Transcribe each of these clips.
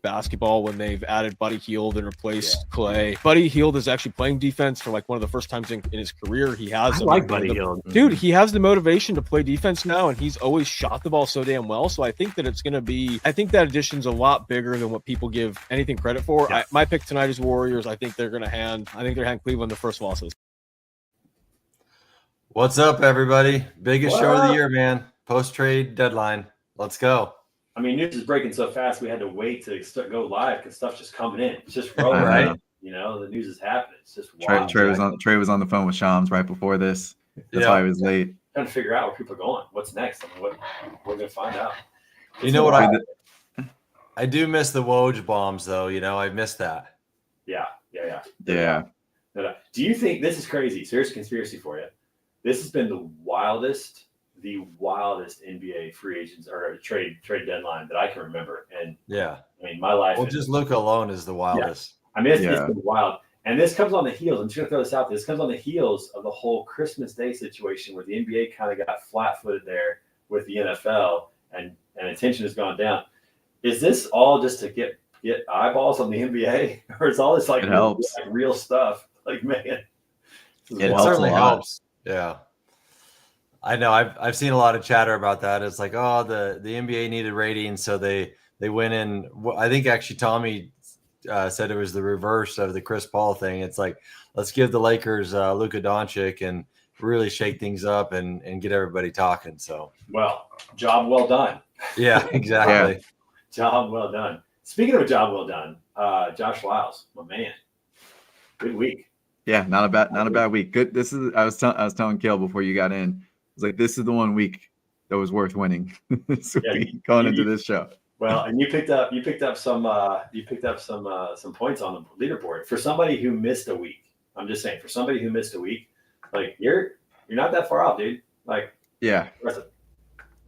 basketball when they've added Buddy Hield and replaced Clay. Buddy Hield is actually playing defense for like one of the first times in his career. He has Buddy Hield. Dude, he has the motivation to play defense now, and he's always shot the ball so damn well. So I think that I think that addition's a lot bigger than what people give anything credit for. Yeah. My pick tonight is Warriors. I think they're hand Cleveland the first losses. What's up, everybody? Biggest show of the year, man. Post-trade deadline. Let's go. I mean, news is breaking so fast, we had to wait to go live because stuff's just coming in. It's just rolling, right? You know, the news is happening. It's just wild. Trey was on the phone with Shams right before this. That's why he was late. Trying to figure out where people are going. What's next? I mean, what we're going to find out. You know what? I do miss the Woj bombs, though. You know, I miss that. Yeah. Do you think this is crazy? Serious conspiracy for you. This has been the wildest NBA free agents or trade deadline that I can remember. And I mean, my life. Well, just Luka alone is the wildest. Yeah. I mean, it's been wild. And this comes on the heels. I'm just going to throw this out there. This comes on the heels of the whole Christmas Day situation where the NBA kind of got flat-footed there with the NFL, and attention has gone down. Is this all just to get eyeballs on the NBA, or is all this like real stuff? Like, man, it certainly helps. Yeah, I know. I've seen a lot of chatter about that. It's like, oh, the NBA needed ratings, so they went in. I think actually Tommy said it was the reverse of the Chris Paul thing. It's like, let's give the Lakers Luka Doncic and really shake things up and get everybody talking. So, well, job well done. Yeah, exactly. Yeah. Job well done. Speaking of a job well done, Josh Lyles, my man, good week. Yeah, not a bad week. Good. This is I was telling Kale before you got in. I was like, this is the one week that was worth winning this week going into this show. Well, and you picked up some points on the leaderboard for somebody who missed a week. I'm just saying, for somebody who missed a week, like you're not that far off, dude. Like, yeah.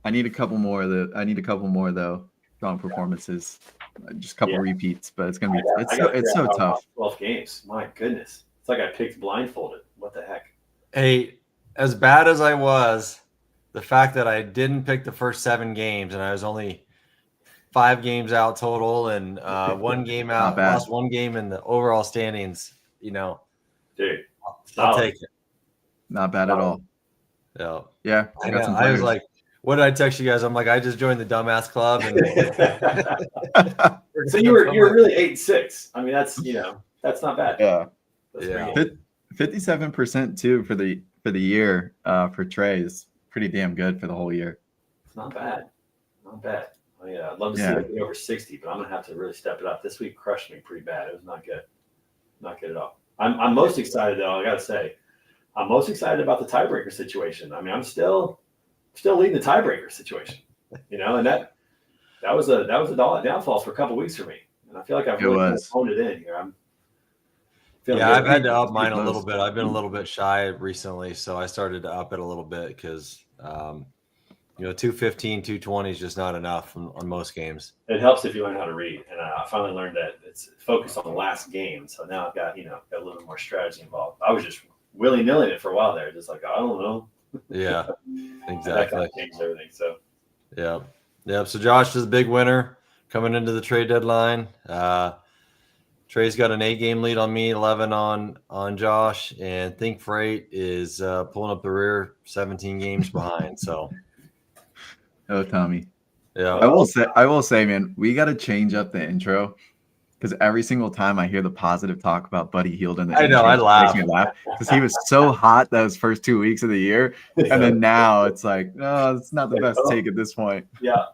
I need a couple more though. Strong performances, just a couple repeats, but it's gonna be it's so tough. 12 games, my goodness, it's like I picked blindfolded. What the heck? Hey, as bad as I was, the fact that I didn't pick the first 7 games and I was only 5 games out total and 1 game out, lost 1 game in the overall standings. You know, dude, I'll take it. Not bad at all. Yeah. I was like, what did I text you guys? I'm like, I just joined the dumbass club. And so you were really 8-6. I mean, that's not bad. Yeah. 57% too for the year for Trey is pretty damn good for the whole year. It's not bad. I'd love to see it be over 60, but I'm gonna have to really step it up. This week crushed me pretty bad. It was not good at all. I'm most excited though. I gotta say, I'm most excited about the tiebreaker situation. I mean, I'm still leading the tiebreaker situation, you know, and that was a downfall for a couple weeks for me, and I feel like I've really honed it in here. I've had to up mine a little bit. I've been a little bit shy recently, so I started to up it a little bit because 215, 220 is just not enough on most games. It helps if you learn how to read, and I finally learned that it's focused on the last game. So now I've got a little bit more strategy involved. I was just willy-nilly it for a while there, just like I don't know. Yeah, exactly. That kind of changed everything. So yeah. So Josh is a big winner coming into the trade deadline. Trey's got an 8-game lead on me, 11 on Josh, and Think Freight is pulling up the rear, 17 games behind. So, oh, Tommy. Yeah, I will say, man, we got to change up the intro. Because every single time I hear the positive talk about Buddy Hield in the I know, I laugh. Makes me laugh because he was so hot those first 2 weeks of the year, and then now it's like, no, it's not the best take at this point. Yeah.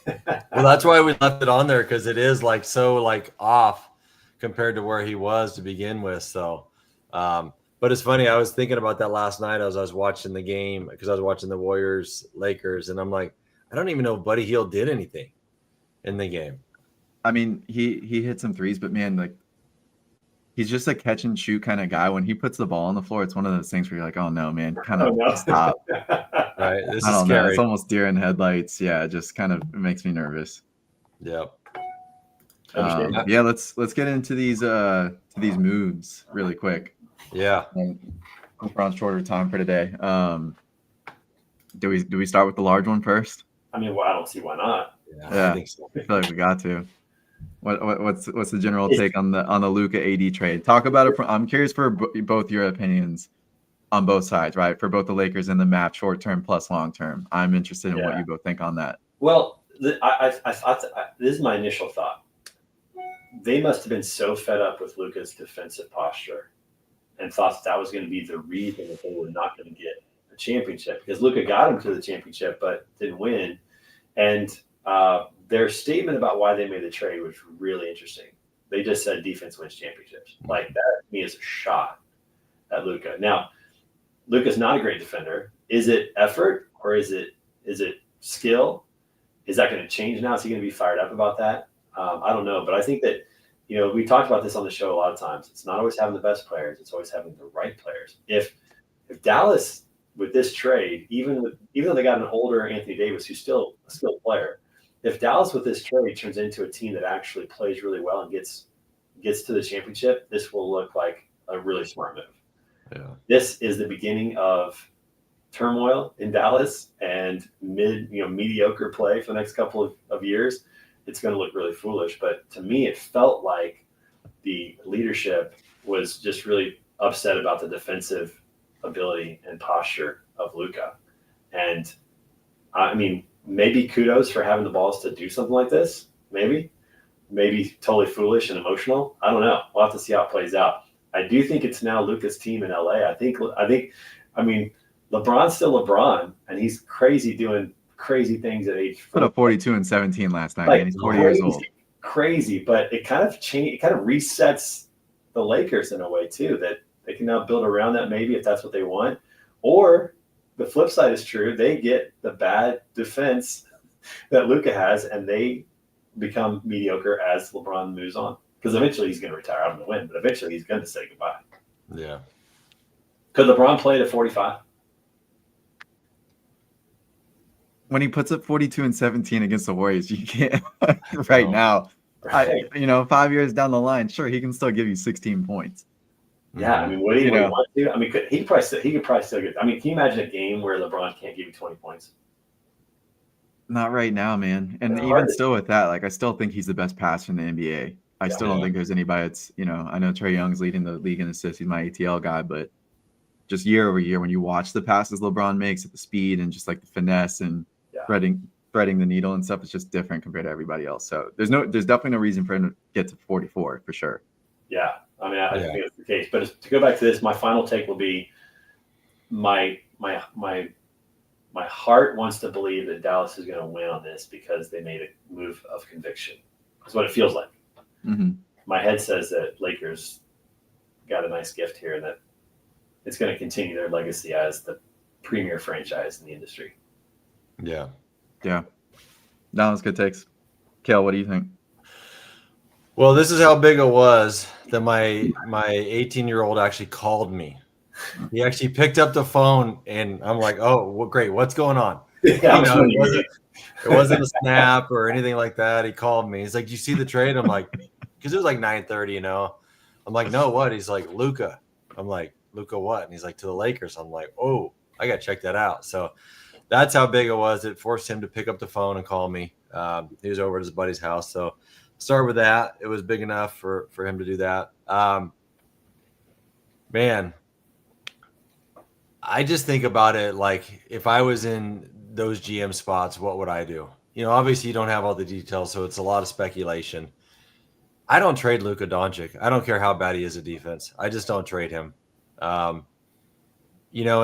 Well, that's why we left it on there because it is like so like off compared to where he was to begin with. So, but it's funny. I was thinking about that last night as I was watching the game because I was watching the Warriors Lakers, and I'm like, I don't even know if Buddy Hield did anything in the game. I mean, he hit some threes, but man, like he's just a catch and shoot kind of guy. When he puts the ball on the floor, it's one of those things where you're like, oh no, man, kind of stop. Right, this I is don't scary. know. It's almost deer in headlights. Yeah, it just kind of makes me nervous. Yep. Let's get into these moves really quick. Yeah. We're on shorter time for today. Do we start with the large one first? I mean, well, I don't see why not. Yeah. I think so. I feel like we got to. What's the general take on the Luka AD trade? Talk about it. I'm curious for both your opinions on both sides, right? For both the Lakers and the Mavs, short term plus long term. I'm interested in what you both think on that. Well, this is my initial thought. They must have been so fed up with Luka's defensive posture and thought that was going to be the reason that they were not going to get a championship, because Luka got them to the championship but didn't win. And their statement about why they made the trade was really interesting. They just said defense wins championships. Like, that to me is a shot at Luka. Now, Luka's not a great defender. Is it effort or is it skill? Is that going to change now? Is he going to be fired up about that? I don't know, but I think that, we talked about this on the show a lot of times. It's not always having the best players; it's always having the right players. If Dallas, with this trade, even though they got an older Anthony Davis who's still a skilled player, if Dallas with this trade turns into a team that actually plays really well and gets to the championship, this will look like a really smart move. Yeah. This is the beginning of turmoil in Dallas and mediocre play for the next couple of years. It's going to look really foolish. But to me, it felt like the leadership was just really upset about the defensive ability and posture of Luka. And I mean, maybe kudos for having the balls to do something like this. Maybe totally foolish and emotional. I don't know. We'll have to see how it plays out. I do think it's now Luka's team in LA. I mean, LeBron's still LeBron, and he's doing crazy things at age 40. Put up 42 and 17 last night, and he's 40 years old. Crazy, but it kind of resets the Lakers in a way too, that they can now build around that, maybe, if that's what they want. Or the flip side is true. They get the bad defense that Luka has, and they become mediocre as LeBron moves on. Because eventually he's going to retire. I don't know when, but eventually he's going to say goodbye. Yeah. Could LeBron play at 45? When he puts up 42 and 17 against the Warriors, you can't now. Right. 5 years down the line, sure, he can still give you 16 points. Yeah, I mean, would he want to? I mean, he could probably still get. I mean, can you imagine a game where LeBron can't give you 20 points? Not right now, man. And even still with that, I still think he's the best passer in the NBA. I still don't think there's anybody that's, I know Trae Young's leading the league in assists. He's my ATL guy, but just year over year, when you watch the passes LeBron makes at the speed and just like the finesse and threading the needle and stuff, it's just different compared to everybody else. So there's definitely no reason for him to get to 44 for sure. Yeah. I mean, I think that's the case. But to go back to this, my final take will be my heart wants to believe that Dallas is going to win on this because they made a move of conviction. That's what it feels like. Mm-hmm. My head says that Lakers got a nice gift here and that it's going to continue their legacy as the premier franchise in the industry. Yeah. Yeah. That was good takes. Kale, what do you think? Well, this is how big it was that my 18-year-old actually called me. He actually picked up the phone, and I'm like, "Oh, well, great! What's going on?" Yeah, it wasn't a snap or anything like that. He called me. He's like, "Do you see the trade?" I'm like, because it was like 9:30, I'm like, "No, what?" He's like, "Luka." I'm like, "Luka what?" And he's like, "To the Lakers." I'm like, "Oh, I got to check that out." So that's how big it was. It forced him to pick up the phone and call me. He was over at his buddy's house. So start with that. It was big enough for him to do that. Man, I just think about it like if I was in those GM spots, what would I do? Obviously you don't have all the details, so it's a lot of speculation. I don't trade Luka Doncic. I don't care how bad he is at defense. I just don't trade him. And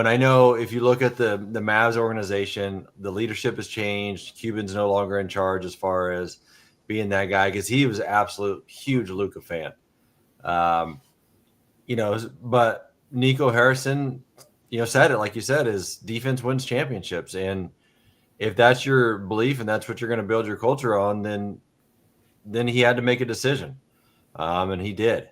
I know if you look at the Mavs organization, the leadership has changed. Cuban's no longer in charge as far as being that guy because he was an absolute huge Luka fan. But Nico Harrison, said it like you said, is defense wins championships. And if that's your belief and that's what you're going to build your culture on, then he had to make a decision. And he did.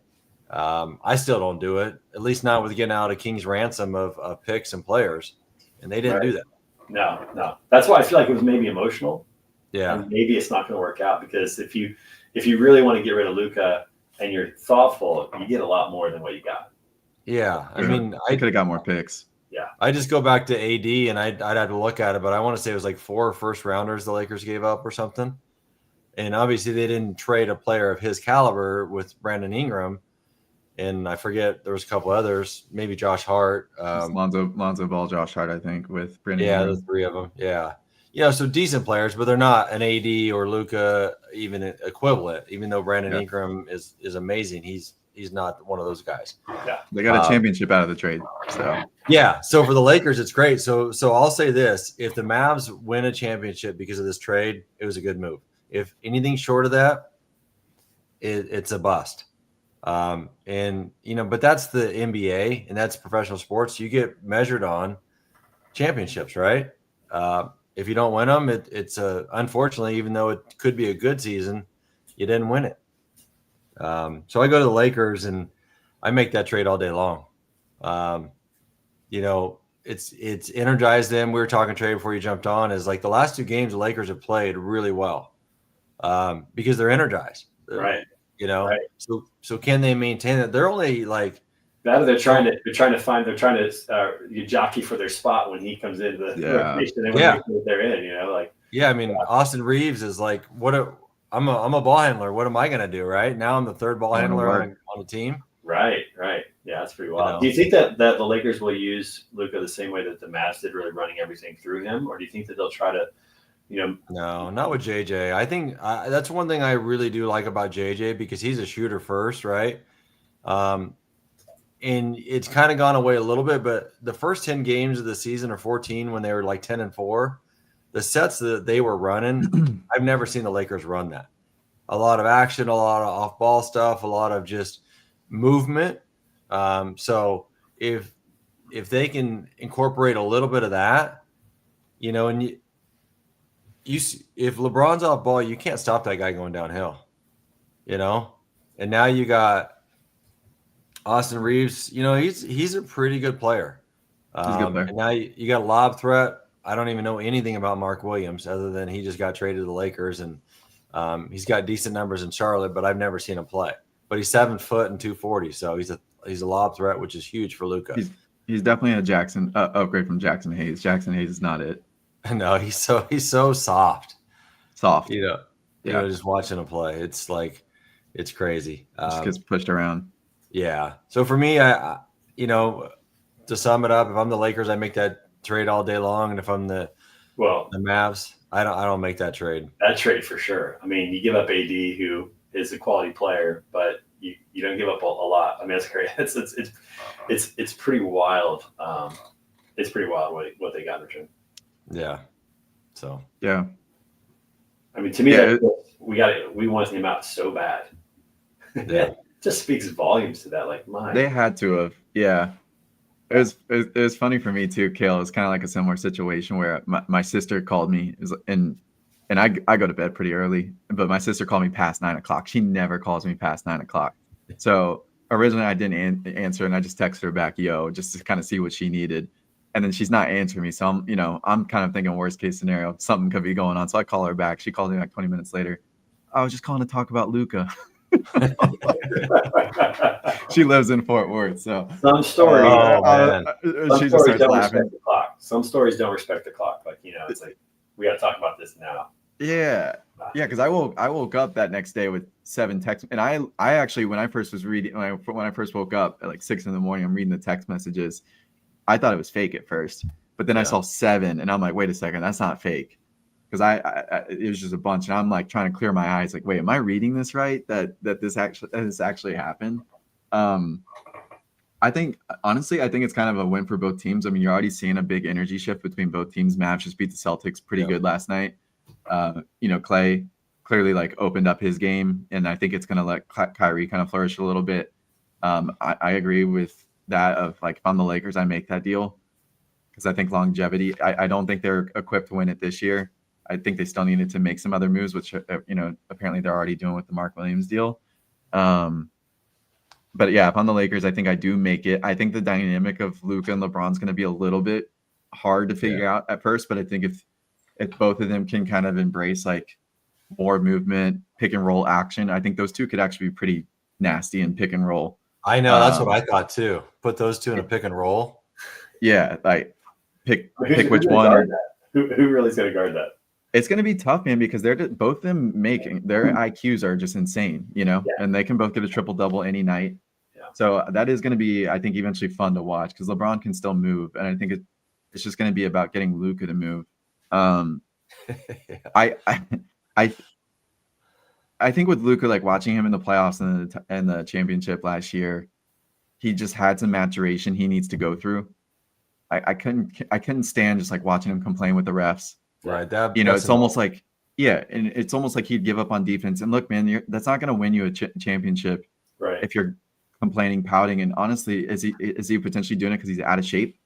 I still don't do it, at least not with getting out a king's ransom of picks and players. And they didn't do that. No. That's why I feel like it was maybe emotional. Yeah. And maybe it's not going to work out because if you really want to get rid of Luka and you're thoughtful, you get a lot more than what you got. Yeah. I mean, I could have got more picks. Yeah. I just go back to AD and I'd have to look at it, but I want to say it was like 4 first rounders the Lakers gave up or something. And obviously they didn't trade a player of his caliber with Brandon Ingram. And I forget, there was a couple others, maybe Josh Hart. Lonzo Ball, Josh Hart, I think, with Brandon. Yeah, Ingram. the three of them. Yeah. So decent players, but they're not an AD or Luka even equivalent, even though Brandon Ingram is amazing. He's not one of those guys. Yeah. They got a championship out of the trade. So so for the Lakers, it's great. So I'll say this. If the Mavs win a championship because of this trade, it was a good move. If anything short of that, it's a bust. But that's the NBA and that's professional sports. You get measured on championships, right? If you don't win them, it's unfortunately, even though it could be a good season, you didn't win it. So I go to the Lakers and I make that trade all day long. It's energized them. We were talking trade before you jumped on. Is like the last two games the Lakers have played really well because they're energized, right? Right. So can they maintain it? They're only like that. They're trying to jockey for their spot when he comes into the rotation. They're in. I mean, Austin Reeves is like I'm a ball handler. What am I going to do? Right now, I'm the third ball handler on the team. Right. Yeah, that's pretty wild. Do you think that the Lakers will use Luka the same way that the Mavs did, really running everything through him, or do you think that they'll try to, No, not with JJ. I think that's one thing I really do like about JJ because he's a shooter first, right? And it's kind of gone away a little bit, but the first 10 games of the season or 14 when they were like 10-4, the sets that they were running, I've never seen the Lakers run that. A lot of action, a lot of off-ball stuff, a lot of just movement. So if they can incorporate a little bit of that, and if LeBron's off ball, you can't stop that guy going downhill, And now you got Austin Reeves. He's a pretty good player. He's a good player. And now you got a lob threat. I don't even know anything about Mark Williams other than he just got traded to the Lakers and he's got decent numbers in Charlotte, but I've never seen him play. But he's 7 foot and 240, so he's a lob threat, which is huge for Luka. He's definitely a upgrade from Jackson Hayes. Jackson Hayes is not it. No, he's so soft. Just watching him play, it's like it's crazy. Just gets pushed around. Yeah. So for me, I to sum it up, if I'm the Lakers, I make that trade all day long, and if I'm the Mavs, I don't make that trade. That trade for sure. I mean, you give up AD, who is a quality player, but you don't give up a lot. I mean, that's great. It's pretty wild. It's pretty wild what they got in return. Yeah. So yeah. I mean, to me, we wanted him out so bad. Yeah. Just speaks volumes to that. Like, they had to have. Yeah. It was funny for me too, Kale. It's kind of like a similar situation where my sister called me, and I go to bed pretty early, but my sister called me past 9 o'clock. She never calls me past 9 o'clock. So originally I didn't answer, and I just texted her back, just to kind of see what she needed. And then she's not answering me. So I'm kind of thinking worst case scenario, something could be going on. So I call her back. She called me like 20 minutes later. I was just calling to talk about Luka. She lives in Fort Worth, so some stories. She just starts laughing. The clock. Some stories don't respect the clock. Like it's like we got to talk about this now. Yeah, because I woke up that next day with 7 texts, and I actually when I first woke up at like 6 a.m, I'm reading the text messages. I thought it was fake at first, but then I saw 7, and I'm like, wait a second, that's not fake. Because it was just a bunch, and I'm like trying to clear my eyes. Like, wait, am I reading this right? That this actually happened. I think it's kind of a win for both teams. I mean, you're already seeing a big energy shift between both teams. Mavs just beat the Celtics pretty good last night. Clay clearly like opened up his game, and I think it's going to let Kyrie kind of flourish a little bit. I agree with that. Of like, if I'm the Lakers, I make that deal because I think longevity. I don't think they're equipped to win it this year. I think they still needed to make some other moves, which apparently they're already doing with the Mark Williams deal. But yeah, if I'm the Lakers, I think I do make it. I think the dynamic of Luka and LeBron's going to be a little bit hard to figure out at first, but I think if both of them can kind of embrace like more movement, pick and roll action, I think those two could actually be pretty nasty in pick and roll. I know, that's what I thought too. Put those two in a pick and roll. Yeah, like pick which one. Who really is going to guard that? It's going to be tough, man, because both of them making their IQs are just insane, and they can both get a triple double any night. Yeah. So that is going to be, I think, eventually fun to watch because LeBron can still move, and I think it's just going to be about getting Luka to move. I think with Luka, like watching him in the playoffs and the championship last year, he just had some maturation he needs to go through. I couldn't stand just like watching him complain with the refs. Right. It's almost like, and it's almost like he'd give up on defense. And look, man, that's not going to win you a championship, right? If you're complaining, pouting, and honestly, is he potentially doing it because he's out of shape?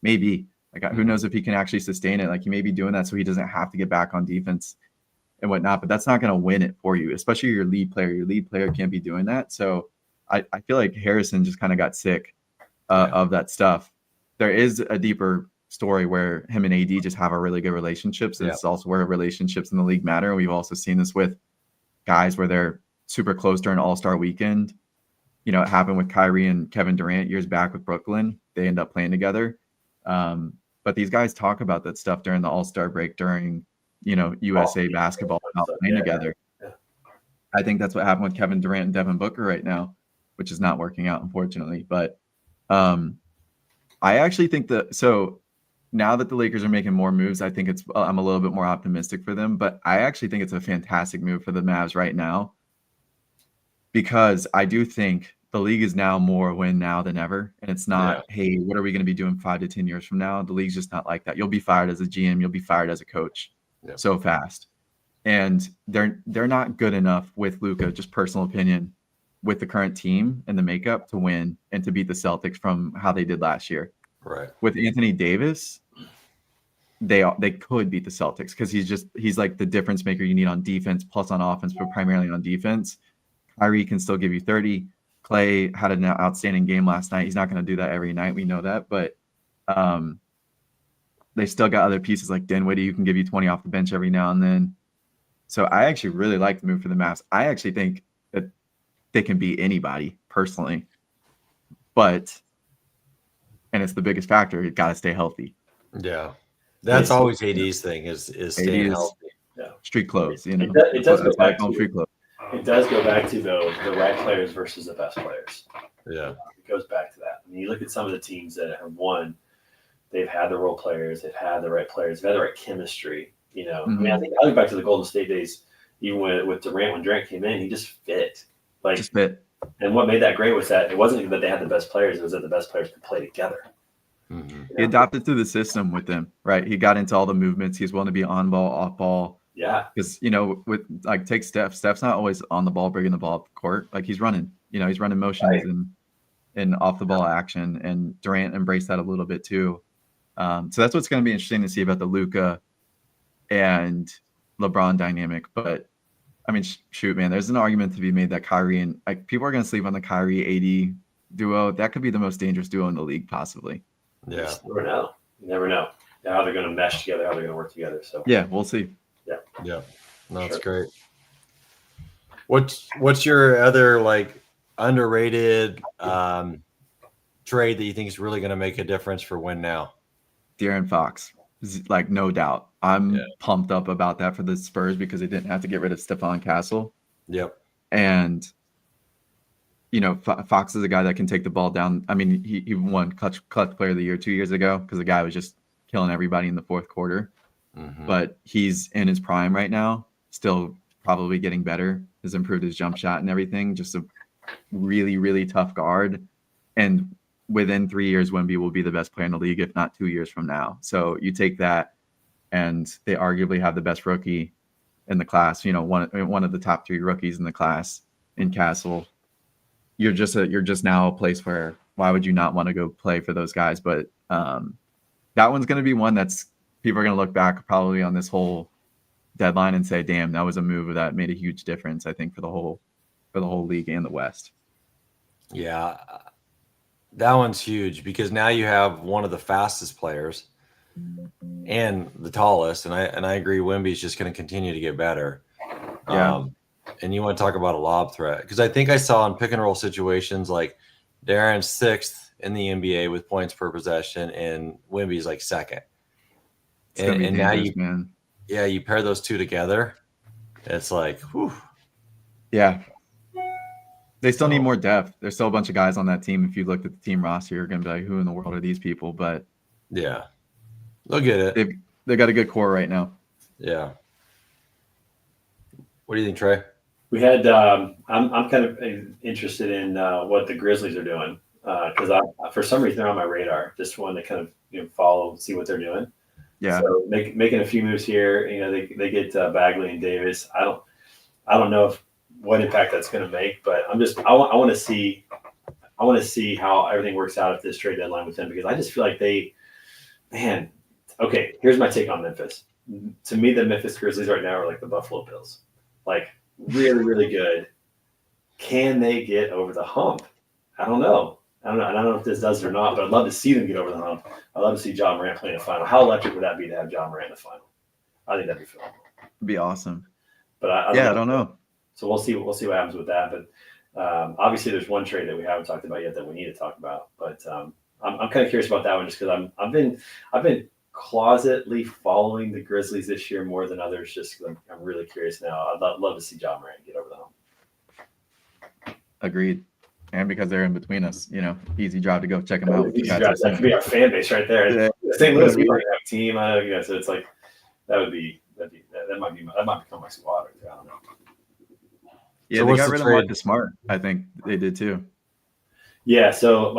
Maybe. Like, who knows if he can actually sustain it? Like, he may be doing that so he doesn't have to get back on defense and whatnot. But that's not going to win it for you, especially your lead player. Your lead player can't be doing that. So I feel like Harrison just kind of got sick of that stuff. There is a deeper story where him and AD just have a really good relationships. It's also where relationships in the league matter. We've also seen this with guys where they're super close during All-Star weekend. It happened with Kyrie and Kevin Durant years back with Brooklyn. They end up playing together. But these guys talk about that stuff during the All-Star break, during, USA basketball, about playing together. Yeah. I think that's what happened with Kevin Durant and Devin Booker right now, which is not working out, unfortunately. But I actually think so now that the Lakers are making more moves, I think I'm a little bit more optimistic for them. But I actually think it's a fantastic move for the Mavs right now, because I do think the league is now more win now than ever. And it's not, hey, what are we going to be doing 5 to 10 years from now? The league's just not like that. You'll be fired as a GM. You'll be fired as a coach so fast. And they're not good enough with Luka, just personal opinion, with the current team and the makeup to win and to beat the Celtics from how they did last year. Right. With Anthony Davis, they could beat the Celtics because he's like the difference maker you need on defense plus on offense, but primarily on defense. Kyrie can still give you 30. Clay had an outstanding game last night. He's not going to do that every night. We know that, but they still got other pieces like Dinwiddie who can give you 20 off the bench every now and then. So I actually really like the move for the Mavs. I actually think that they can beat anybody personally, and it's the biggest factor. You got to stay healthy. Yeah, that's always AD's thing is staying healthy. Yeah. Street clothes, It does go back to street clothes. It does go back to though the right players versus the best players. Yeah, it goes back to that. I mean, you look at some of the teams that have won. They've had the role players. They've had the right players. They've had the right chemistry. I mean, I look back to the Golden State days, even with Durant. When Durant came in, he just fit. And what made that great was that it wasn't even that they had the best players; it was that the best players could play together. Mm-hmm. He adopted to the system with them, right? He got into all the movements. He's willing to be on ball, off ball. Yeah, because with like take Steph. Steph's not always on the ball, bringing the ball up the court. Like he's running. He's running motions and off the ball action. And Durant embraced that a little bit too. So that's what's going to be interesting to see about the Luka and LeBron dynamic. But I mean, shoot, man, there's an argument to be made that Kyrie and people are going to sleep on the Kyrie AD duo. That could be the most dangerous duo in the league, possibly. Yeah, you never know how they're going to mesh together, how they're going to work together. So yeah, we'll see. Yeah, no, that's great. What's your other like underrated trade that you think is really going to make a difference for win now? De'Aaron Fox, like no doubt. I'm pumped up about that for the Spurs because they didn't have to get rid of Stephon Castle. Yep. And Fox is a guy that can take the ball down. I mean, he won clutch player of the year 2 years ago because the guy was just killing everybody in the fourth quarter. Mm-hmm. But he's in his prime right now, still probably getting better, has improved his jump shot and everything. Just a really, really tough guard. And within 3 years, Wemby will be the best player in the league, if not 2 years from now. So you take that, and they arguably have the best rookie in the class, one of the top 3 rookies in the class in Castle. You're just now a place where why would you not want to go play for those guys? But that one's going to be one that's people are going to look back probably on this whole deadline and say, damn, that was a move that made a huge difference, I think, for the whole league and the West. Yeah, that one's huge because now you have one of the fastest players and the tallest, and I agree Wemby's just going to continue to get better. Yeah. And you want to talk about a lob threat because I think I saw in pick and roll situations like Darren's 6th in the NBA with points per possession and Wemby's like 2nd. And now yeah, you pair those two together, it's like, whew. Yeah. They still need more depth. There's still a bunch of guys on that team. If you looked at the team roster, you're going to be like, who in the world are these people? But yeah, they'll get it. They got a good core right now. Yeah. What do you think, Trey? We had. I'm kind of interested in what the Grizzlies are doing because for some reason they're on my radar. Just wanted to kind of follow, see what they're doing. Yeah. So making a few moves here. They get Bagley and Davis. I don't know what impact that's going to make, but I want to see how everything works out at this trade deadline with them because I just feel like okay, here's my take on Memphis. To me, the Memphis Grizzlies right now are like the Buffalo Bills, like really, really good. Can they get over the hump? I don't know. I don't know if this does it or not, but I'd love to see them get over the hump. I'd love to see Ja Morant play in the final. How electric would that be to have Ja Morant in the final? I think that'd be phenomenal. It'd be awesome. But I don't know. So we'll see what happens with that. But obviously, there's one trade that we haven't talked about yet that we need to talk about. But I'm kind of curious about that one just because I've been closetly following the Grizzlies this year more than others just because I'm really curious now. I'd love to see Ja Morant get over the hump. Agreed. And because they're in between us, easy job to go check them out. That could be our fan base right there. Yeah. St. Louis, we already have a team. So it's like that might become my squad. Right there. I don't know. Yeah, so they got rid of Marcus Smart. I think they did too. Yeah, so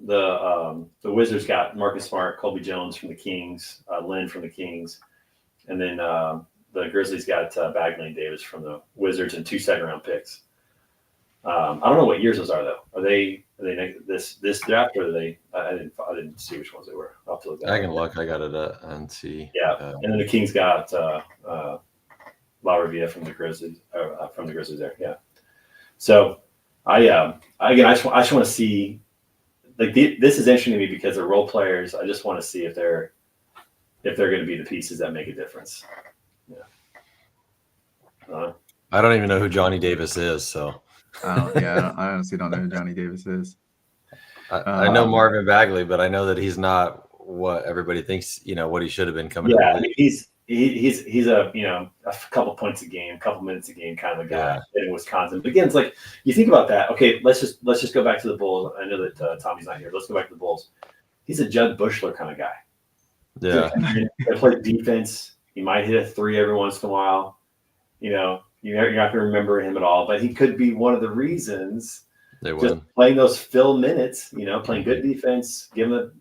the Wizards got Marcus Smart, Colby Jones from the Kings, Lynn from the Kings, and then the Grizzlies got Bagley and Davis from the Wizards and 2 second-round picks. I don't know what years those are though. Are they this draft or are they? I didn't see which ones they were. I'll have to look. I can look. I got it and see. Yeah, and then the Kings got LaRavia from the Grizzlies. There. Yeah. So I just want to see this is interesting to me because they're role players. I just want to see if they're going to be the pieces that make a difference. Yeah. I don't even know who Johnny Davis is, so. I honestly don't know who Johnny Davis is. I know Marvin Bagley, but I know that he's not what everybody thinks. What he should have been coming. Yeah, he's a couple points a game, a couple minutes a game kind of a guy in Wisconsin. But again, it's like you think about that. Okay, let's just go back to the Bulls. I know that Tommy's not here. Let's go back to the Bulls. He's a Judd Bushler kind of guy. Yeah, he plays defense. He might hit a 3 every once in a while. You're not going to remember him at all, but he could be one of the reasons. They just win. Playing those fill minutes, playing good defense, giving the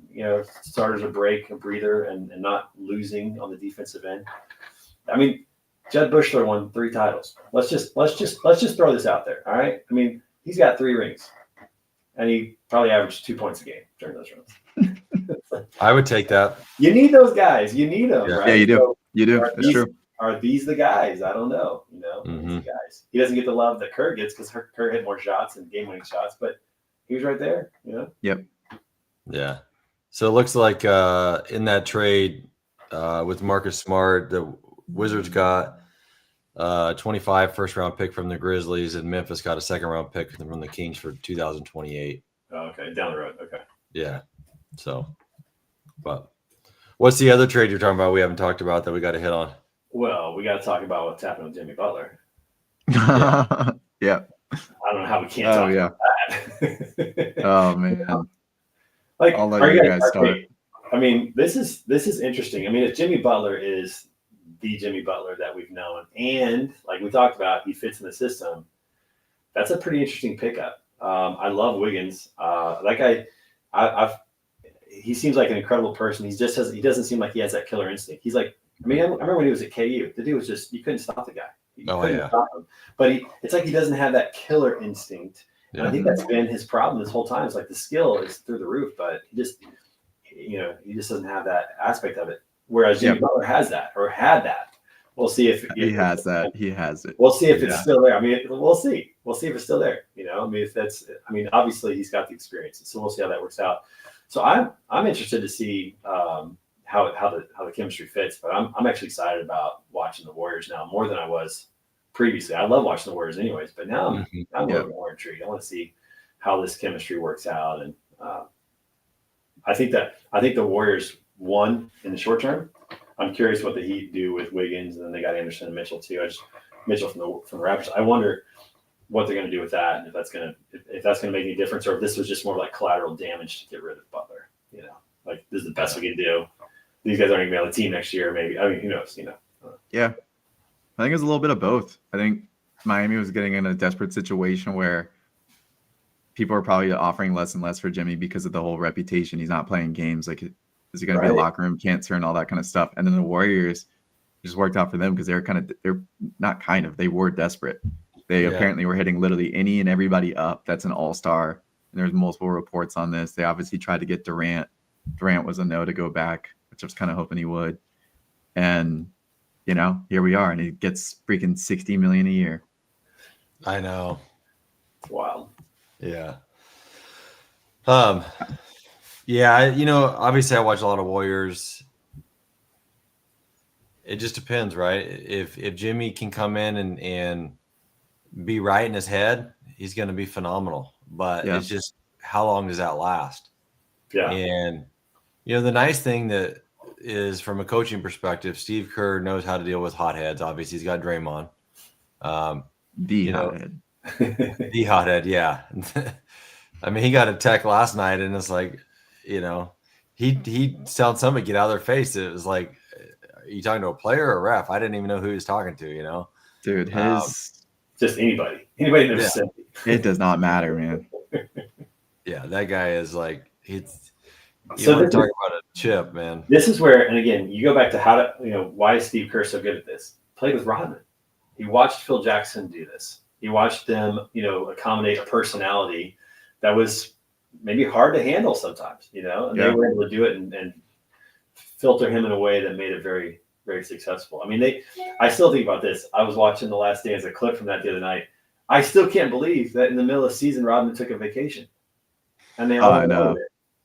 starters a break, a breather, and not losing on the defensive end. I mean, Judd Bushler won 3 titles. Let's just throw this out there. All right. I mean, he's got 3 rings, and he probably averaged 2 points a game during those runs. I would take that. You need those guys. You need them. Yeah, right? Yeah, you do. So, you do. It's true. Are these the guys? I don't know. Mm-hmm. These guys. He doesn't get the love that Kurt gets because Kurt had more shots and game-winning shots, but he was right there. Yep. Yeah. So it looks like in that trade with Marcus Smart, the Wizards got 25 first-round pick from the Grizzlies, and Memphis got a second-round pick from the Kings for 2028. Oh, okay, down the road. Okay. Yeah. So, but what's the other trade you're talking about? We haven't talked about that we got to hit on. Well, we got to talk about what's happening with Jimmy Butler. Yeah. I don't know how we can't talk about that. Oh man. I'll let you guys start. I mean, this is interesting. I mean, if Jimmy Butler is the Jimmy Butler that we've known, and like we talked about, he fits in the system. That's a pretty interesting pickup. I love Wiggins. He seems like an incredible person. He doesn't seem like he has that killer instinct. He's like, I remember when he was at KU, the dude was just, you couldn't stop the guy. You couldn't stop him. But it's like he doesn't have that killer instinct. And I think that's been his problem this whole time. It's like the skill is through the roof, but he just doesn't have that aspect of it. Whereas Jimmy Butler has that or had that. We'll see if he has that. He has it. We'll see if it's still there. I mean, we'll see. We'll see if it's still there. Obviously he's got the experience, so we'll see how that works out. So I'm interested to see how the chemistry fits, but I'm actually excited about watching the Warriors now more than I was previously. I love watching the Warriors anyways, but now I'm a little more intrigued. I want to see how this chemistry works out, and I think the Warriors won in the short term, I'm curious what the Heat do with Wiggins, and then they got Anderson and Mitchell too. Mitchell from the Raptors. I wonder what they're going to do with that, and if that's going to make any difference, or if this was just more like collateral damage to get rid of Butler. Like this is the best we can do. These guys aren't even going to be on the team next year, maybe. I mean, who knows? Yeah, I think it's a little bit of both. I think Miami was getting in a desperate situation where people are probably offering less and less for Jimmy because of the whole reputation. He's not playing games. Like, is he going to be a locker room cancer and all that kind of stuff? And then the Warriors just worked out for them because they were desperate. They apparently were hitting literally any and everybody up. That's an all-star. And there's multiple reports on this. They obviously tried to get Durant. Durant was a no to go back, which I was kind of hoping he would. And, here we are. And he gets freaking $60 million a year. I know. It's wild. Yeah. Yeah, obviously I watch a lot of Warriors. It just depends, right? If Jimmy can come in and be right in his head, he's going to be phenomenal. But it's just, how long does that last? Yeah. And, the nice thing that is, from a coaching perspective, Steve Kerr knows how to deal with hotheads. Obviously, he's got Draymond. Hothead. The hothead, yeah. I mean, he got a tech last night, and it's like, he telling somebody get out of their face. It was like, are you talking to a player or a ref? I didn't even know who he was talking to, Dude, just anybody in the vicinity. It does not matter, man. Yeah, that guy is like, you So want to talk about a chip, man. This is where, and again, you go back to why is Steve Kerr so good at this? Played with Rodman. He watched Phil Jackson do this. He watched them, accommodate a personality that was maybe hard to handle sometimes, and they were able to do it and filter him in a way that made it very, very successful. I mean, I still think about this. I was watching The Last Dance, a clip from that the other night. I still can't believe that in the middle of the season, Rodman took a vacation. And they all I know.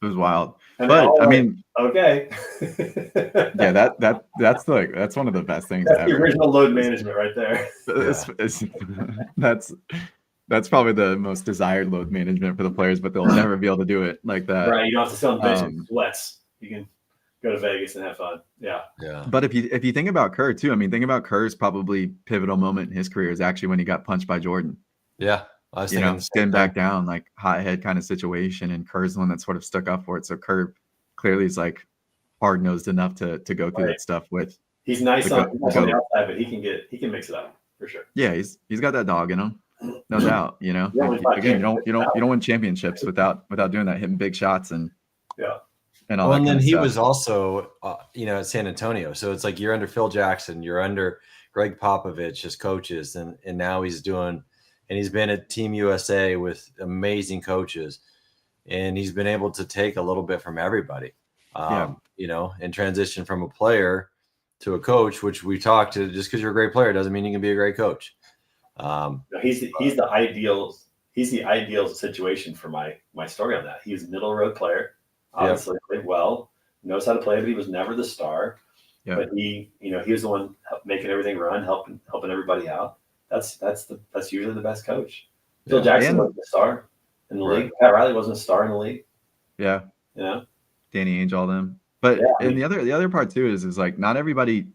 It was wild. And but I mean, okay. Yeah, that's one of the best things That's ever. the original load management right there. That's probably the most desired load management for the players, but they'll never be able to do it like that. Right. You don't have to sell them bitches. You can go to Vegas and have fun. Yeah. Yeah. But if you think about Kerr too, I mean, think about Kerr's probably pivotal moment in his career is actually when he got punched by Jordan. Yeah. I was thinking getting back down, like hothead kind of situation, and Kerr's the one that sort of stuck up for it. So Kerr clearly is like hard nosed enough to go through that stuff with. He's nice on the outside, but he can mix it up for sure. Yeah, he's got that dog in him, no doubt. Again, you don't win championships without doing that, hitting big shots and all that. And then he stuff. was also at San Antonio, so it's like you're under Phil Jackson, you're under Greg Popovich as coaches, and now he's been at Team USA with amazing coaches, and he's been able to take a little bit from everybody, and transition from a player to a coach, which we talked to. Just because you're a great player doesn't mean you can be a great coach. He's the ideal situation for my story on that. He's a middle road player, obviously played well, knows how to play, but he was never the star. Yeah. But he was the one making everything run, helping everybody out. That's usually the best coach. Phil Jackson wasn't a star in the league. Pat Riley wasn't a star in the league. Yeah. Danny Ainge, all them. But the other part too is like not everybody,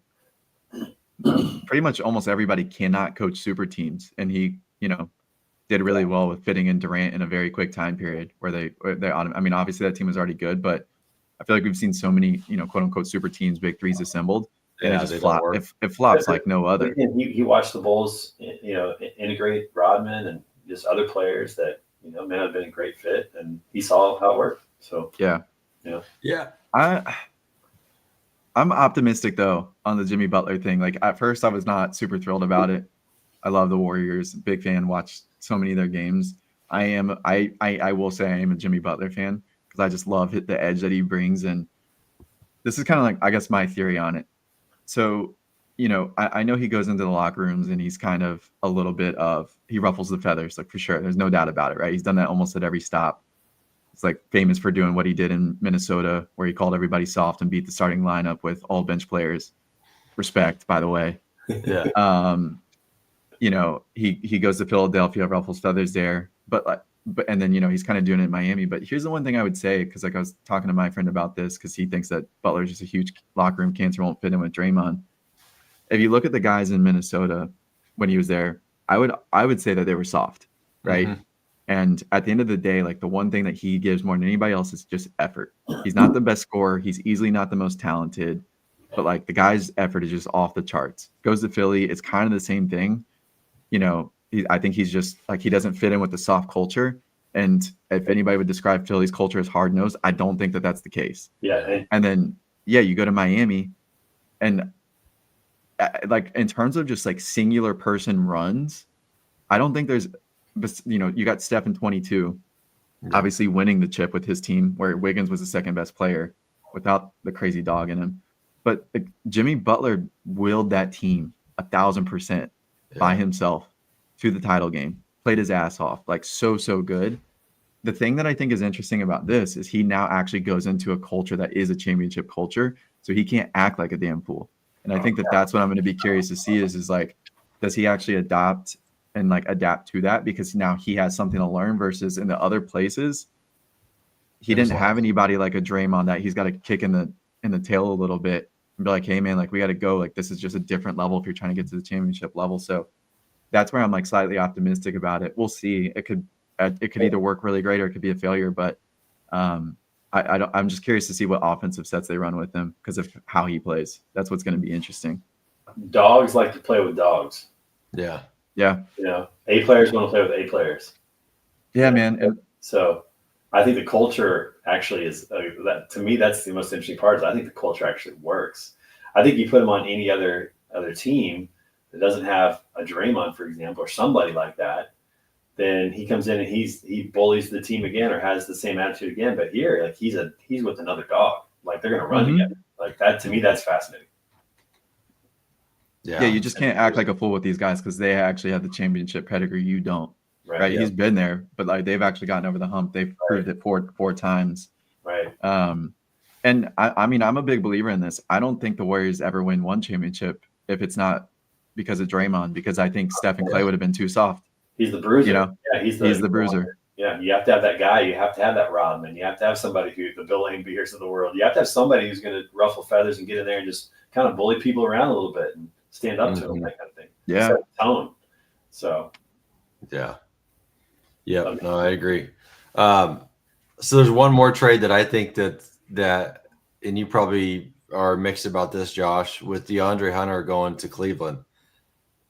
pretty much almost everybody cannot coach super teams, and he did really well with fitting in Durant in a very quick time period where I mean, obviously that team was already good, but I feel like we've seen so many quote unquote super teams, big threes assembled. And it just it flops like no other. He watched the Bulls, integrate Rodman and just other players that may not have been a great fit, and he saw how it worked. So I'm optimistic though on the Jimmy Butler thing. Like at first, I was not super thrilled about it. I love the Warriors, big fan. Watched so many of their games. I will say I am a Jimmy Butler fan because I just love the edge that he brings, and this is kind of like I guess my theory on it. So, I know he goes into the locker rooms and he's kind of a little bit he ruffles the feathers, like for sure. There's no doubt about it, right? He's done that almost at every stop. It's like famous for doing what he did in Minnesota, where he called everybody soft and beat the starting lineup with all bench players. Respect, by the way. Yeah. He goes to Philadelphia, ruffles feathers there. But like and then he's kind of doing it in Miami. But here's the one thing I would say, because like I was talking to my friend about this, because he thinks that Butler's just a huge locker room cancer, won't fit in with Draymond. If you look at the guys in Minnesota when he was there, I would say that they were soft, right? Mm-hmm. And at the end of the day, like the one thing that he gives more than anybody else is just effort. He's not the best scorer. He's easily not the most talented, but like the guy's effort is just off the charts. Goes to Philly, it's kind of the same thing. I think he's just like, he doesn't fit in with the soft culture. And if anybody would describe Philly's culture as hard-nosed, I don't think that that's the case. Yeah. And then, you go to Miami, and like in terms of just like singular person runs, I don't think there's, you got Steph in 22, obviously winning the chip with his team, where Wiggins was the second best player without the crazy dog in him. But Jimmy Butler willed that team 1,000% by himself to the title game, played his ass off, like so good. The thing that I think is interesting about this is he now actually goes into a culture that is a championship culture, so he can't act like a damn fool. And I think that that's what I'm going to be curious to see is like, does he actually adapt to that? Because now he has something to learn, versus in the other places, he didn't have anybody like a Draymond that he's got to kick in the tail a little bit and be like, hey man, like we got to go. Like this is just a different level if you're trying to get to the championship level. So that's where I'm like slightly optimistic about it. We'll see. It could either work really great or it could be a failure. But I'm just curious to see what offensive sets they run with him because of how he plays. That's what's going to be interesting. Dogs like to play with dogs. Yeah. Yeah. A players want to play with A players. Yeah, man. And so I think the culture actually is that, to me, that's the most interesting part. Is I think the culture actually works. I think you put him on any other team that doesn't have a Draymond, for example, or somebody like that, then he comes in and he bullies the team again or has the same attitude again. But here, like he's with another dog. Like they're gonna run together. Like that, to me, that's fascinating. Yeah, you just can't act like a fool with these guys because they actually have the championship pedigree. You don't. Right? Yeah. He's been there, but like they've actually gotten over the hump. They've proved it four times. Right. And I mean, I'm a big believer in this. I don't think the Warriors ever win one championship if it's not because of Draymond, because I think Steph and Clay would have been too soft. He's the bruiser. Yeah, he's the bruiser. Yeah, you have to have that guy. You have to have that Rodman. You have to have somebody the Bill Laimbeers of the world. You have to have somebody who's going to ruffle feathers and get in there and just kind of bully people around a little bit and stand up to them, that kind of thing. Yeah. Set the tone. So. Yeah. Yeah. No, I agree. So there's one more trade that I think that, and you probably are mixed about this, Josh, with DeAndre Hunter going to Cleveland.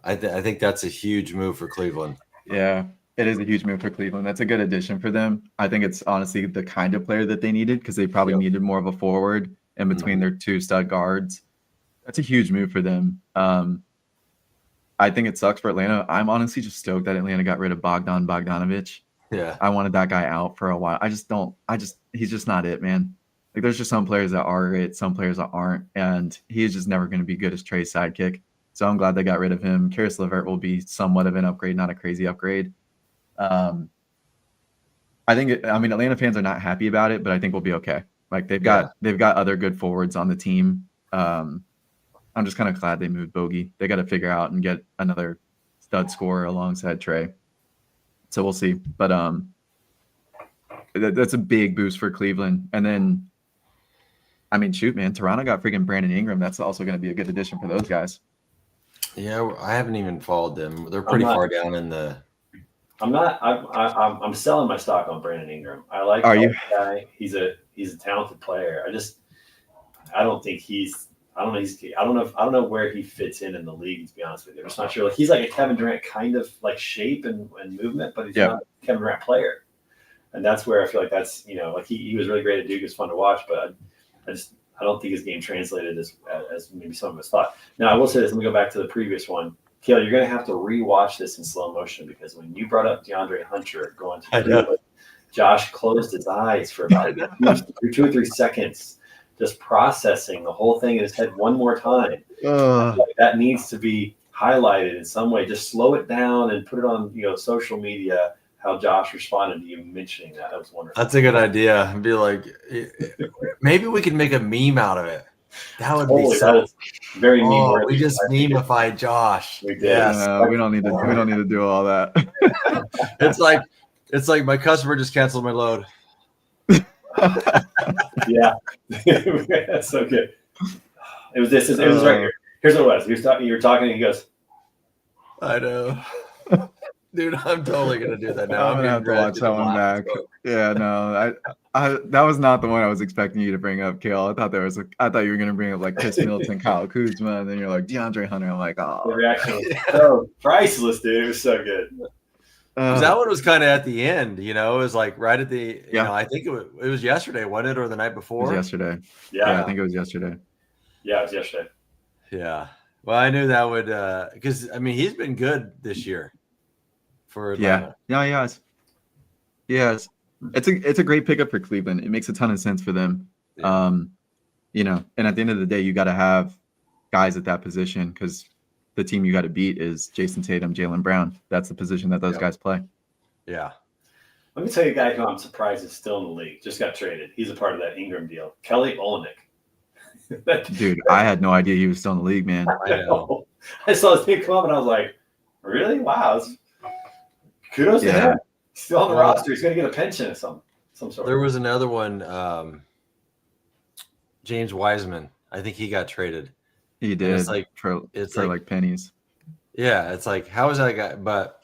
I think that's a huge move for Cleveland. Yeah. It is a huge move for Cleveland. That's a good addition for them. I think it's honestly the kind of player that they needed because they probably needed more of a forward in between their two stud guards. That's a huge move for them. I think it sucks for Atlanta. I'm honestly just stoked that Atlanta got rid of Bogdanovich. Yeah. I wanted that guy out for a while. He's just not it, man. Like there's just some players that are it, some players that aren't. And he's just never going to be good as Trey's sidekick. So I'm glad they got rid of him. Karis LeVert will be somewhat of an upgrade, not a crazy upgrade. I think Atlanta fans are not happy about it, but I think we'll be okay. Like they've got other good forwards on the team. I'm just kind of glad they moved Bogey. They got to figure out and get another stud scorer alongside Trey. So we'll see. But that's a big boost for Cleveland. And then, I mean, shoot, man, Toronto got freaking Brandon Ingram. That's also going to be a good addition for those guys. Yeah, I haven't even followed them. They're pretty far down in the. I'm selling my stock on Brandon Ingram. I like the guy. He's a talented player. I don't know where he fits in the league, to be honest with you. I'm just not sure. Like he's like a Kevin Durant kind of like shape and movement, but he's not a Kevin Durant player. And that's where I feel like that's, like he was really great at Duke. It was fun to watch, but I don't think his game translated as maybe some of us thought. Now I will say this, let me go back to the previous one. Kale, you're going to have to rewatch this in slow motion because when you brought up DeAndre Hunter going to Cleveland, Josh closed his eyes for about 2 or 3 seconds, just processing the whole thing in his head one more time. That needs to be highlighted in some way. Just slow it down and put it on social media. How Josh responded to you mentioning that. That was wonderful. That's a good idea. Be like, maybe we can make a meme out of it. That would be so very meme. We just memeified Josh. We did. Yes. We don't need to do all that. It's like It's like my customer just canceled my load. Yeah, that's so good. It was this. It was right here. Here's what it was. He was talking. You were talking, and he goes, I know. Dude, I'm totally gonna do that now. I'm gonna have to watch that one back. Yeah, no, I that was not the one I was expecting you to bring up, Kale. I thought I thought you were gonna bring up like Chris Middleton, Kyle Kuzma, and then you're like DeAndre Hunter. I'm like, the oh, reaction was so priceless, dude. It was so good. 'Cause that one was kind of at the end, you know. It was like right at the. Yeah. You know, I think it was yesterday, wasn't it, or the night it before? was yesterday. Yeah, I think it was yesterday. yeah, it was yesterday. Yeah. Well, I knew that would because I mean he's been good this year. For Atlanta. Yeah, yes. It's a great pickup for Cleveland. It makes a ton of sense for them. Yeah. You know, and at the end of the day, you got to have guys at that position because the team you got to beat is Jason Tatum, Jaylen Brown. That's the position that those guys play. Yeah. Let me tell you a guy who I'm surprised is still in the league. Just got traded. He's a part of that Ingram deal. Kelly Olynyk. Dude, I had no idea he was still in the league, man. I know. I saw his name come up and I was like, really? Wow. Kudos to him. He's still on the roster. He's going to get a pension of some sort. There was another one, James Wiseman. I think he got traded. He did. It's like for like pennies. Yeah, it's like how is that guy? But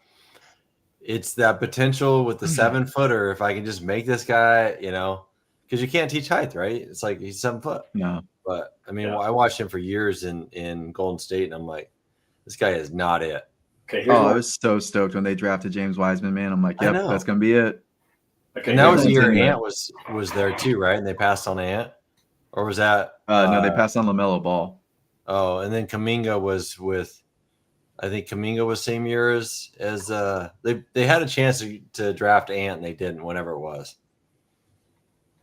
it's that potential with the 7-footer. If I can just make this guy, you know, because you can't teach height, right? It's like he's 7 foot. No. But I mean, I watched him for years in Golden State, and I'm like, this guy is not it. Okay, I was so stoked when they drafted James Wiseman, man. I'm like, yep, that's gonna be it. Okay, and that was the year Ant was there too, right? And they passed on Ant, or was that? No, they passed on LaMelo Ball. Oh, and then Kuminga was with. I think Kuminga was same year as they had a chance to draft Ant, and they didn't. Whenever it was.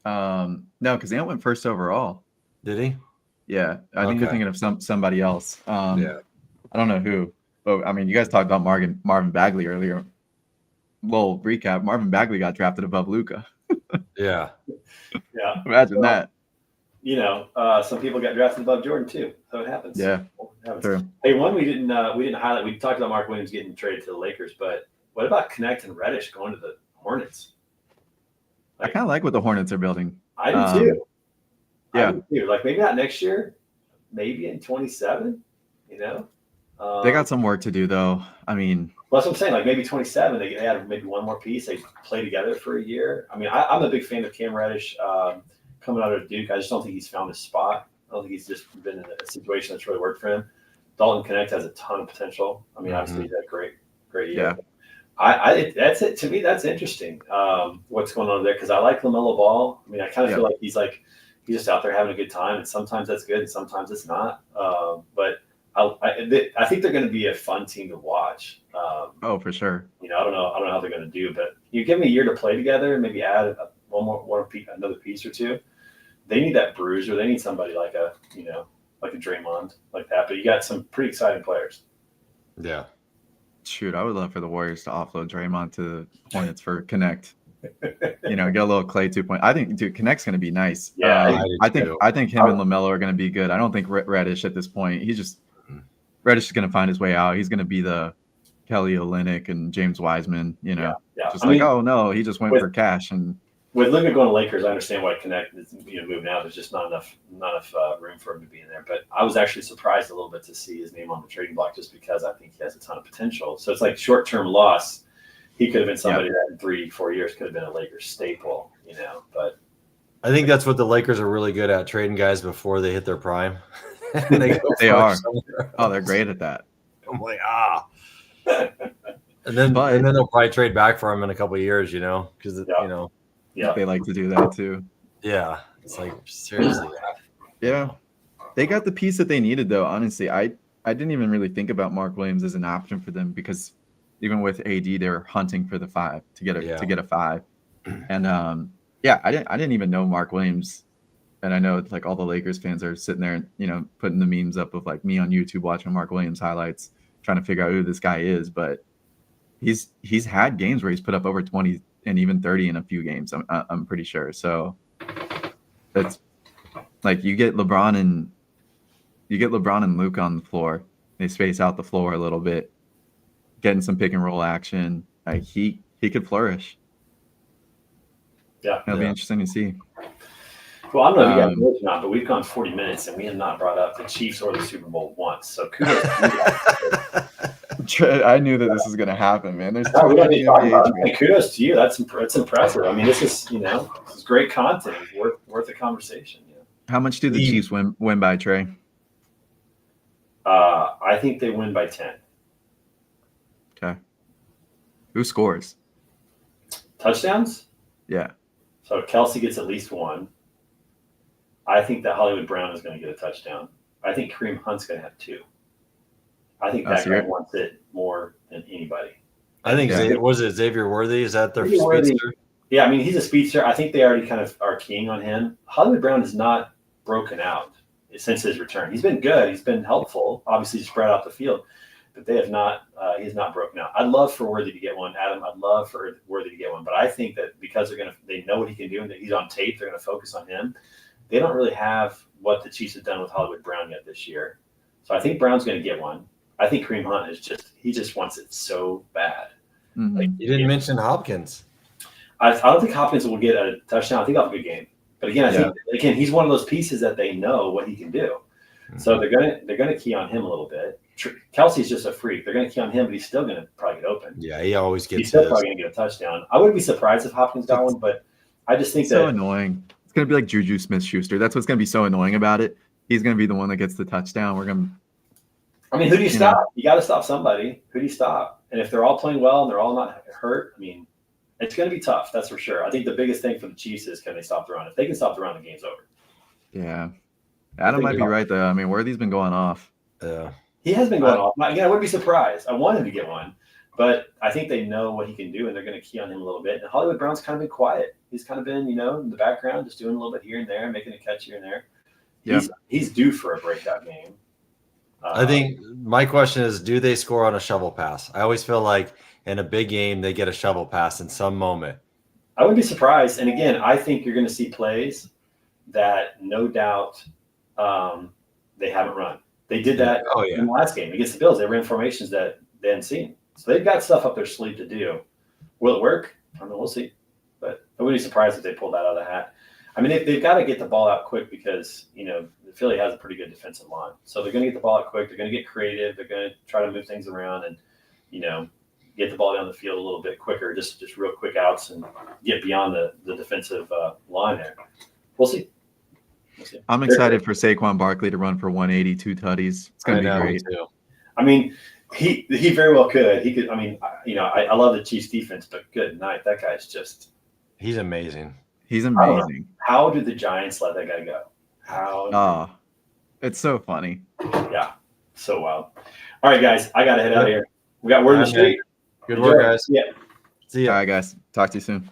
No, because Ant went first overall. Did he? Yeah, I think you're thinking of somebody else. Yeah, I don't know who. But I mean, you guys talked about Marvin Bagley earlier. Little recap: Marvin Bagley got drafted above Luka. Yeah. Imagine that. You know, some people got drafted above Jordan too, so it happens. Yeah, true. Hey, one we didn't highlight. We talked about Mark Williams getting traded to the Lakers, but what about Connect and Reddish going to the Hornets? I kind of like what the Hornets are building. I do too. Yeah, I do too. Like maybe not next year, maybe in 27. You know. They got some work to do, though. I mean, well, that's what I'm saying. Like maybe 27, they add maybe one more piece. They play together for a year. I mean, I'm a big fan of Cam Reddish coming out of Duke. I just don't think he's found his spot. I don't think he's just been in a situation that's really worked for him. Dalton Connect has a ton of potential. I mean, obviously he's had a great year. Yeah. That's it to me. That's interesting. What's going on there? Because I like LaMelo Ball. I mean, I kind of feel like he's just out there having a good time, and sometimes that's good, and sometimes it's not. But I think they're going to be a fun team to watch. For sure. You know, I don't know how they're going to do, but you give them a year to play together, and maybe add another piece or two. They need that bruiser. They need somebody like a Draymond like that. But you got some pretty exciting players. Yeah. Shoot, I would love for the Warriors to offload Draymond to the Hornets for Connect. You know, get a little Clay 2.0. I think, dude, Connect's going to be nice. Yeah, I think him and LaMelo are going to be good. I don't think Reddish at this point. Reddish is going to find his way out. He's going to be the Kelly Olynyk and James Wiseman. You know, oh no, he just went for cash. And with Luka going to Lakers, I understand why Connect is moving out. There's just not enough room for him to be in there. But I was actually surprised a little bit to see his name on the trading block, just because I think he has a ton of potential. So it's like short-term loss. He could have been somebody that in 3-4 years could have been a Lakers staple, you know. But I think that's what the Lakers are really good at, trading guys before they hit their prime. They are. Oh, they're great at that. I'm like, and then they'll probably trade back for him in a couple of years, you know, because you know, they like to do that too. Yeah, it's like seriously. Yeah, they got the piece that they needed, though. Honestly, I didn't even really think about Mark Williams as an option for them, because even with AD, they're hunting for the 5 to get a 5, and I didn't even know Mark Williams. And I know like all the Lakers fans are sitting there, you know, putting the memes up of like me on YouTube watching Mark Williams highlights, trying to figure out who this guy is. But he's had games where he's put up over 20 and even 30 in a few games. I'm pretty sure. So it's like you get LeBron and Luke on the floor. They space out the floor a little bit, getting some pick and roll action. Like he could flourish. Yeah, It'll be interesting to see. Well, I don't know if you guys know it or not, but we've gone 40 minutes and we have not brought up the Chiefs or the Super Bowl once. So kudos to you guys. I knew that this was going to happen, man. There's No, too we don't many need to talk about NBA it. Kudos to you. That's impressive. I mean, this is great content. It's worth the conversation. Yeah. How much do the Chiefs win by, Trey? I think they win by 10. Okay. Who scores? Touchdowns? Yeah. So Kelsey gets at least one. I think that Hollywood Brown is going to get a touchdown. I think Kareem Hunt's going to have 2. I think that guy wants it more than anybody. I think was it Xavier Worthy? Is that their speedster? Yeah, I mean he's a speedster. I think they already kind of are keying on him. Hollywood Brown is not broken out since his return. He's been good. He's been helpful. Obviously, spread out the field, but they have not. He's not broken out. I'd love for Worthy to get one, Adam. I'd love for Worthy to get one, but I think that because they know what he can do and that he's on tape, they're going to focus on him. They don't really have what the Chiefs have done with Hollywood Brown yet this year, so I think Brown's going to get one. I think Kareem Hunt he just wants it so bad. Mm-hmm. Like, you didn't mention Hopkins. I don't think Hopkins will get a touchdown. I think he'll have a good game. But again, I think he's one of those pieces that they know what he can do. Mm-hmm. So they're gonna key on him a little bit. Kelsey's just a freak. They're gonna key on him, but he's still gonna probably get open. Yeah, he always gets. He's still probably gonna get a touchdown. I wouldn't be surprised if Hopkins got one, but I just think so annoying. It's gonna be like Juju Smith-Schuster. That's what's gonna be so annoying about it. He's gonna be the one that gets the touchdown. I mean, who do you stop? You got to stop somebody. Who do you stop? And if they're all playing well and they're all not hurt, I mean, it's going to be tough. That's for sure. I think the biggest thing for the Chiefs is can they stop the run? If they can stop the run, the game's over. Yeah. Adam might be right, though. I mean, Worthy's been going off. Yeah. He has been going off. Again, I wouldn't be surprised. I want him to get one. But I think they know what he can do, and they're going to key on him a little bit. And Hollywood Brown's kind of been quiet. He's kind of been, in the background, just doing a little bit here and there, making a catch here and there. He's due for a breakout game. I think my question is, do they score on a shovel pass? I always feel like in a big game, they get a shovel pass in some moment. I wouldn't be surprised. And again, I think you're going to see plays that no doubt they haven't run. They did that in the last game against the Bills. They ran formations that they hadn't seen. So they've got stuff up their sleeve to do. Will it work? I don't know. We'll see. But I wouldn't be surprised if they pulled that out of the hat. I mean, they've got to get the ball out quick because, Philly has a pretty good defensive line. So they're going to get the ball out quick. They're going to get creative. They're going to try to move things around and, get the ball down the field a little bit quicker, just real quick outs and get beyond the defensive line there. We'll see. I'm excited for Saquon Barkley to run for 182 tutties. It's going to be great. Too. I mean, he very well could. He could. I mean, I love the Chiefs defense, but good night. That guy's just. He's amazing. He's amazing. How did the Giants let that guy go? How? It's so funny. Yeah, so wild. All right, guys, I got to head out of here. We got word of the street. Good work, guys. Yeah. See ya. All right, guys. Talk to you soon.